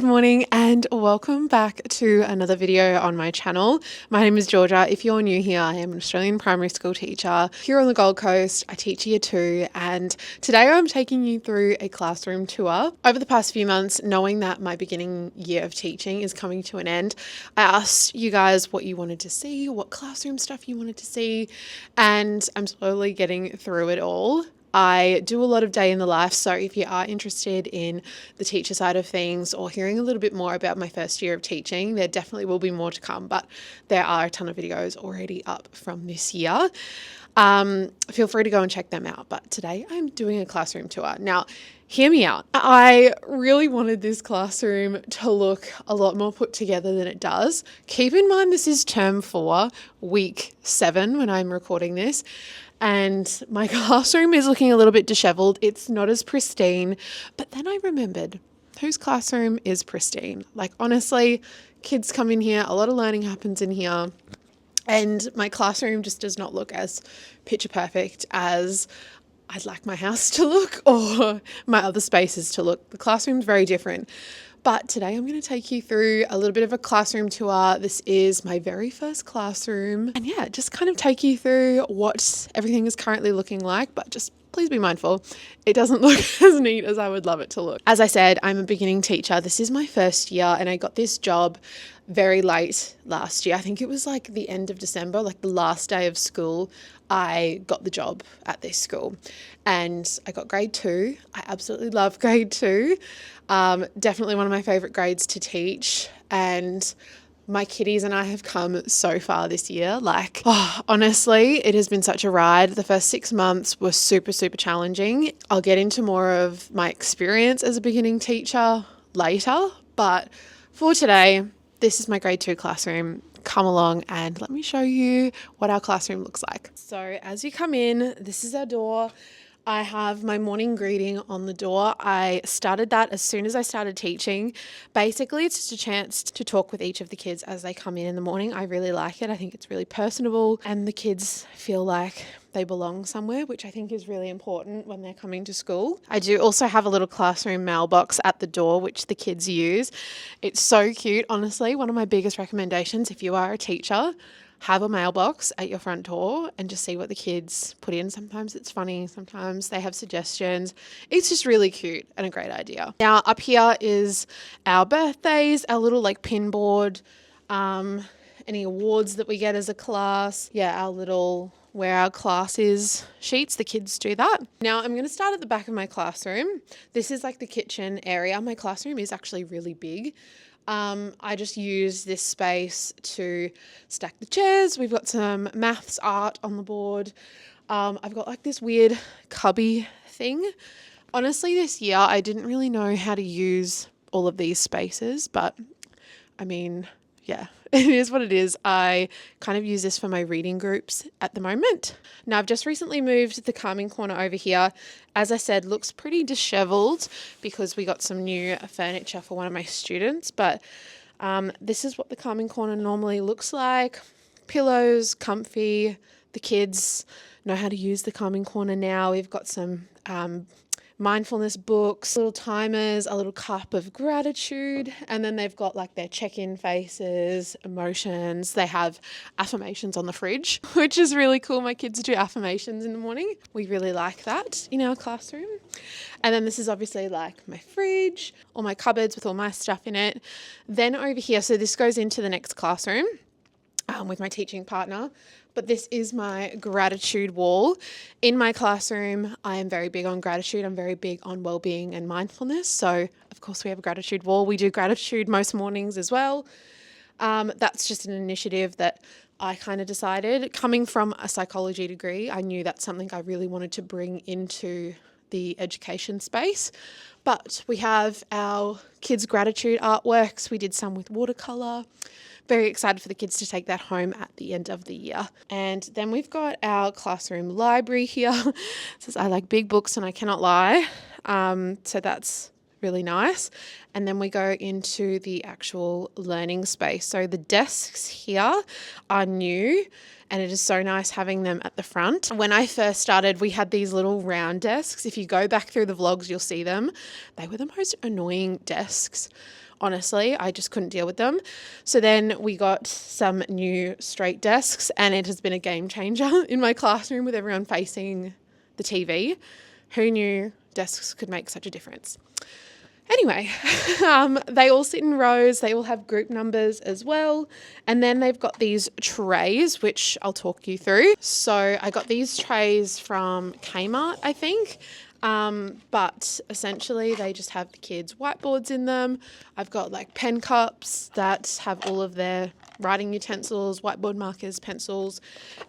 Good morning and welcome back to another video on my channel. My name is Georgia. If you're new here, I am an Australian primary school teacher here on the Gold Coast. I teach year 2 and today I'm taking you through a classroom tour. Over the past few months, knowing that my beginning year of teaching is coming to an end, I asked you guys what you wanted to see, what classroom stuff you wanted to see, and I'm slowly getting through it all. I do a lot of day in the life, so if you are interested in the teacher side of things or hearing a little bit more about my first year of teaching, there definitely will be more to come, but there are a ton of videos already up from this year. Feel free to go and check them out, but today I'm doing a classroom tour. Now, hear me out. I really wanted this classroom to look a lot more put together than it does. Keep in mind this is term 4, week 7 when I'm recording this. And my classroom is looking a little bit disheveled. It's not as pristine. But then I remembered, whose classroom is pristine? Like, honestly, kids come in here, a lot of learning happens in here. And my classroom just does not look as picture perfect as I'd like my house to look or my other spaces to look. The classroom's very different. But today I'm going to take you through a little bit of a classroom tour. This is my very first classroom. And yeah, just kind of take you through what everything is currently looking like, but just please be mindful, it doesn't look as neat as I would love it to look. As I said, I'm a beginning teacher. This is my first year and I got this job very late last year. I think it was like the end of December, like the last day of school, I got the job at this school and I got grade 2. I absolutely love grade 2. Definitely one of my favorite grades to teach, and my kiddies and I have come so far this year. Like, honestly, it has been such a ride. The first 6 months were super, super challenging. I'll get into more of my experience as a beginning teacher later, but for today, this is my grade 2 classroom. Come along and let me show you what our classroom looks like. So as you come in, this is our door. I have my morning greeting on the door. I started that as soon as I started teaching. Basically, it's just a chance to talk with each of the kids as they come in the morning. I really like it. I think it's really personable and the kids feel like they belong somewhere, which I think is really important when they're coming to school. I do also have a little classroom mailbox at the door, which the kids use. It's so cute, honestly. One of my biggest recommendations, if you are a teacher, have a mailbox at your front door and just see what the kids put in. Sometimes it's funny, sometimes they have suggestions. It's just really cute and a great idea. Now up here is our birthdays, our little like pin board, any awards that we get as a class. Yeah, our little where our class is sheets, the kids do that. Now I'm going to start at the back of my classroom. This is like the kitchen area. My classroom is actually really big. I just use this space to stack the chairs. We've got some maths art on the board. I've got like this weird cubby thing. Honestly, this year I didn't really know how to use all of these spaces, but I mean, yeah, it is what it is. I kind of use this for my reading groups at the moment. Now, I've just recently moved the calming corner over here. As I said, looks pretty disheveled because we got some new furniture for one of my students, but this is what the calming corner normally looks like. Pillows, comfy. The kids know how to use the calming corner now. We've got some mindfulness books, little timers, a little cup of gratitude, and then they've got like their check-in faces, emotions. They have affirmations on the fridge, which is really cool. My kids do affirmations in the morning. We really like that in our classroom. And then this is obviously like my fridge, all my cupboards with all my stuff in it. Then over here, so this goes into the next classroom with my teaching partner. But this is my gratitude wall. In my classroom, I am very big on gratitude. I'm very big on well-being and mindfulness. So, of course, we have a gratitude wall. We do gratitude most mornings as well. That's just an initiative that I kind of decided. Coming from a psychology degree, I knew that's something I really wanted to bring into the education space. But we have our kids' gratitude artworks. We did some with watercolour. Very excited for the kids to take that home at the end of the year. And then we've got our classroom library here. It says, I like big books and I cannot lie. So that's really nice. And then we go into the actual learning space. So the desks here are new and it is so nice having them at the front. When I first started, we had these little round desks. If you go back through the vlogs, you'll see them. They were the most annoying desks honestly. I just couldn't deal with them. So then we got some new straight desks, and it has been a game changer in my classroom with everyone facing the TV. Who knew desks could make such a difference? Anyway, they all sit in rows. They all have group numbers as well. And then they've got these trays, which I'll talk you through. So I got these trays from Kmart, I think. But essentially they just have the kids' whiteboards in them. I've got like pen cups that have all of their writing utensils, whiteboard markers, pencils,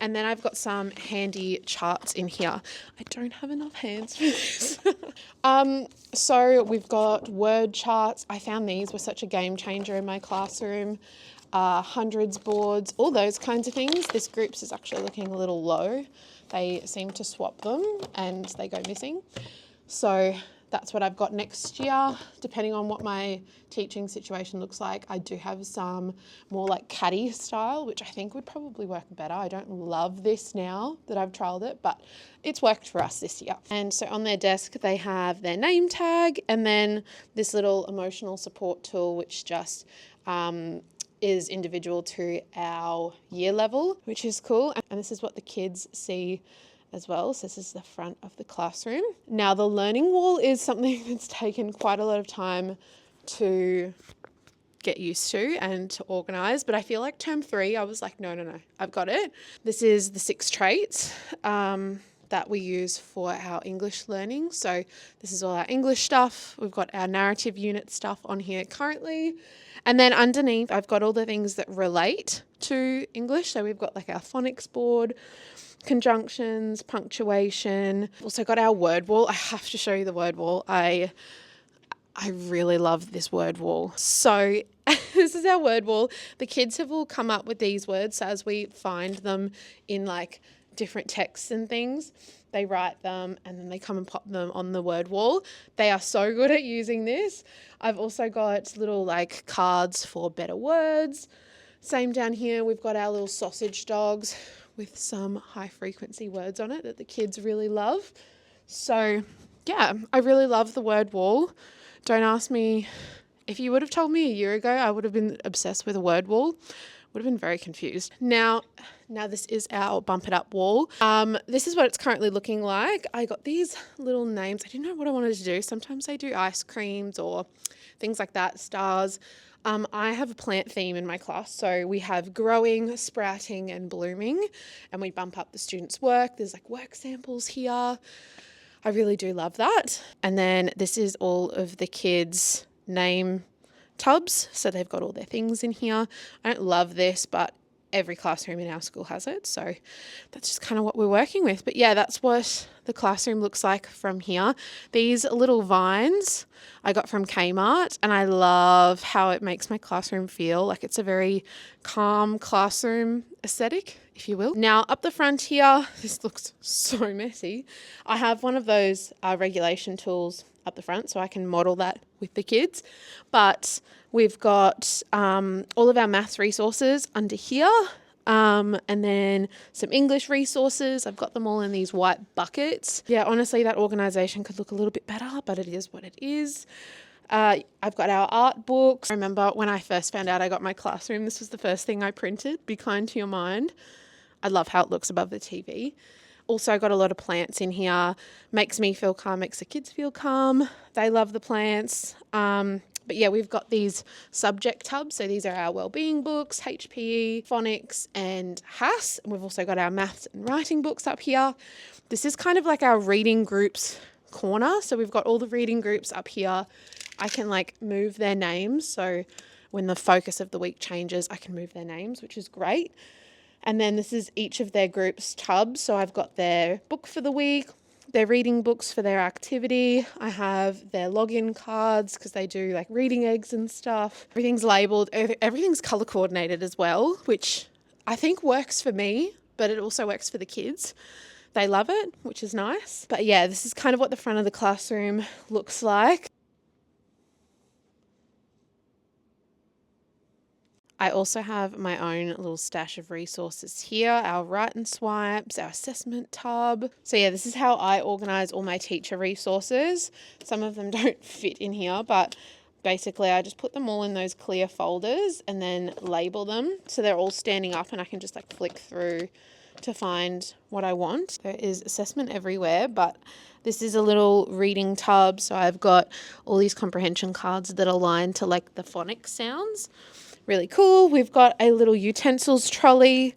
and then I've got some handy charts in here. I don't have enough hands for this. So we've got word charts. I found these were such a game changer in my classroom. Hundreds boards, all those kinds of things. This groups is actually looking a little low. They seem to swap them and they go missing. So that's what I've got next year, depending on what my teaching situation looks like. I do have some more like caddy style, which I think would probably work better. I don't love this now that I've trialed it, but it's worked for us this year. And so on their desk, they have their name tag and then this little emotional support tool, which just is individual to our year level, which is cool. And this is what the kids see as well. So this is the front of the classroom. Now the learning wall is something that's taken quite a lot of time to get used to and to organise, but I feel like term 3 I was like no, I've got it. This is the 6 traits that we use for our English learning. So this is all our English stuff. We've got our narrative unit stuff on here currently, and then underneath I've got all the things that relate to English. So we've got like our phonics board, conjunctions, punctuation. Also got our word wall. I have to show you the word wall. I really love this word wall. So this is our word wall. The kids have all come up with these words. So as we find them in like different texts and things, they write them and then they come and pop them on the word wall. They are so good at using this. I've also got little like cards for better words. Same down here, we've got our little sausage dogs with some high frequency words on it that the kids really love. So yeah, I really love the word wall. Don't ask me, if you would have told me a year ago, I would have been obsessed with a word wall. Would have been very confused. Now this is our Bump It Up wall. This is what it's currently looking like. I got these little names. I didn't know what I wanted to do. Sometimes I do ice creams or things like that, stars. I have a plant theme in my class. So we have growing, sprouting and blooming, and we bump up the students' work. There's like work samples here. I really do love that. And then this is all of the kids' name tubs. So they've got all their things in here. I don't love this, but every classroom in our school has it. So that's just kind of what we're working with. But yeah, that's what the classroom looks like from here. These little vines I got from Kmart, and I love how it makes my classroom feel like it's a very calm classroom aesthetic, if you will. Now up the front here, this looks so messy. I have one of those regulation tools up the front so I can model that with the kids. But we've got all of our maths resources under here, and then some English resources. I've got them all in these white buckets. Yeah, honestly, that organisation could look a little bit better, but it is what it is. I've got our art books. I remember when I first found out I got my classroom, this was the first thing I printed, Be Kind to Your Mind. I love how it looks above the TV. Also got a lot of plants in here. Makes me feel calm, makes the kids feel calm. They love the plants. But yeah, we've got these subject tubs. So these are our wellbeing books, HPE, phonics and HASS. And we've also got our maths and writing books up here. This is kind of like our reading groups corner. So we've got all the reading groups up here. I can like move their names. So when the focus of the week changes, I can move their names, which is great. And then this is each of their groups' tubs. So I've got their book for the week, their reading books for their activity. I have their login cards because they do like reading eggs and stuff. Everything's labelled. Everything's colour coordinated as well, which I think works for me, but it also works for the kids. They love it, which is nice. But yeah, this is kind of what the front of the classroom looks like. I also have my own little stash of resources here, our write and swipes, our assessment tub. So yeah, this is how I organise all my teacher resources. Some of them don't fit in here, but basically I just put them all in those clear folders and then label them so they're all standing up and I can just like flick through to find what I want. There is assessment everywhere, but this is a little reading tub. So I've got all these comprehension cards that align to like the phonics sounds. Really cool. We've got a little utensils trolley,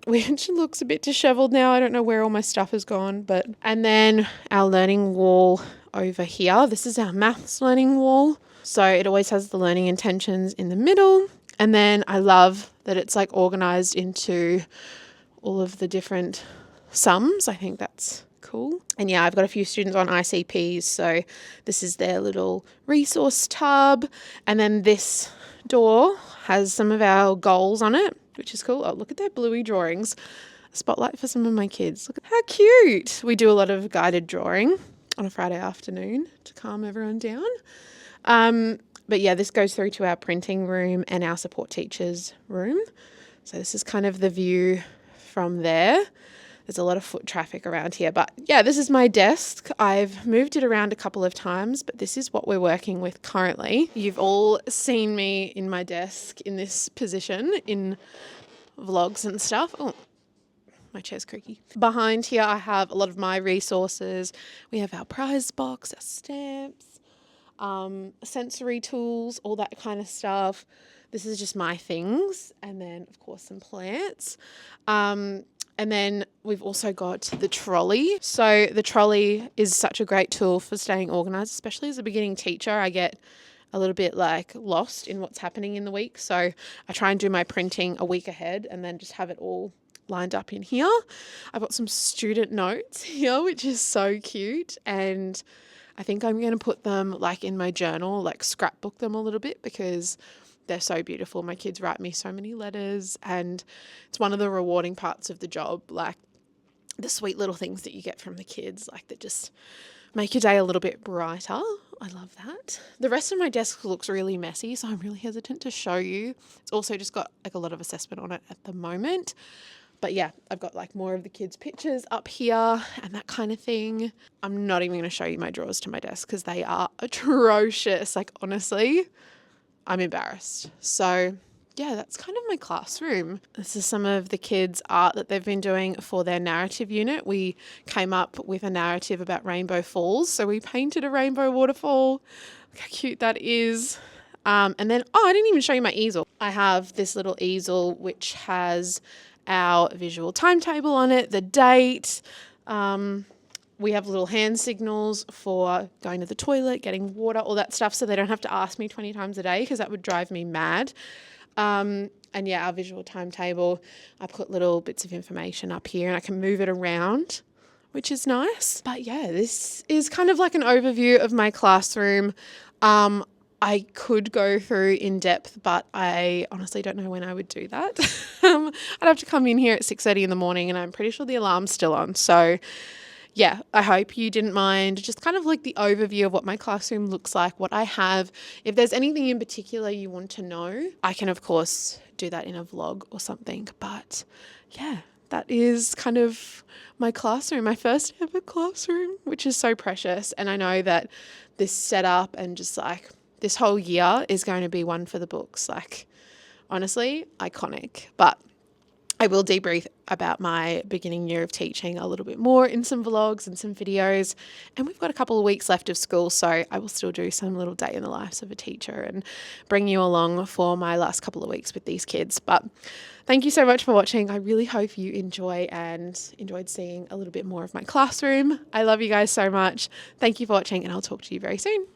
which looks a bit disheveled now. I don't know where all my stuff has gone, and then our learning wall over here. This is our maths learning wall. So it always has the learning intentions in the middle. And then I love that it's like organized into all of the different sums. I think that's cool. And yeah, I've got a few students on ICPs, so this is their little resource tub. And then this door has some of our goals on it, which is cool. Oh, look at their bluey drawings. A spotlight for some of my kids. Look at how cute. We do a lot of guided drawing on a Friday afternoon to calm everyone down. But yeah, this goes through to our printing room and our support teachers room. So this is kind of the view from there. There's a lot of foot traffic around here, but yeah, this is my desk. I've moved it around a couple of times, but this is what we're working with currently. You've all seen me in my desk in this position in vlogs and stuff. Oh, my chair's creaky. Behind here, I have a lot of my resources. We have our prize box, our stamps, sensory tools, all that kind of stuff. This is just my things. And then, of course, some plants. And then we've also got the trolley. So the trolley is such a great tool for staying organised, especially as a beginning teacher. I get a little bit like lost in what's happening in the week. So I try and do my printing a week ahead and then just have it all lined up in here. I've got some student notes here, which is so cute. And I think I'm going to put them like in my journal, like scrapbook them a little bit because they're so beautiful. My kids write me so many letters and it's one of the rewarding parts of the job, like the sweet little things that you get from the kids, like that just make your day a little bit brighter. I love that. The rest of my desk looks really messy, so I'm really hesitant to show you. It's also just got like a lot of assessment on it at the moment. But yeah, I've got like more of the kids' pictures up here and that kind of thing. I'm not even going to show you my drawers to my desk because they are atrocious. Like honestly, I'm embarrassed. So yeah, that's kind of my classroom. This is some of the kids' art that they've been doing for their narrative unit. We came up with a narrative about Rainbow Falls. So we painted a rainbow waterfall. Look how cute that is. And then, I didn't even show you my easel. I have this little easel which has our visual timetable on it, the date. We have little hand signals for going to the toilet, getting water, all that stuff, so they don't have to ask me 20 times a day because that would drive me mad. And yeah, our visual timetable, I put little bits of information up here and I can move it around, which is nice. But yeah, this is kind of like an overview of my classroom. I could go through in depth, but I honestly don't know when I would do that. I'd have to come in here at 6:30 in the morning and I'm pretty sure the alarm's still on. So yeah, I hope you didn't mind just kind of like the overview of what my classroom looks like, what I have. If there's anything in particular you want to know, I can of course do that in a vlog or something. But yeah, that is kind of my classroom, my first ever classroom, which is so precious. And I know that this setup and just like this whole year is going to be one for the books. Like honestly, iconic. But I will debrief about my beginning year of teaching a little bit more in some vlogs and some videos. And we've got a couple of weeks left of school, so I will still do some little day in the lives of a teacher and bring you along for my last couple of weeks with these kids. But thank you so much for watching. I really hope you enjoyed seeing a little bit more of my classroom. I love you guys so much. Thank you for watching and I'll talk to you very soon.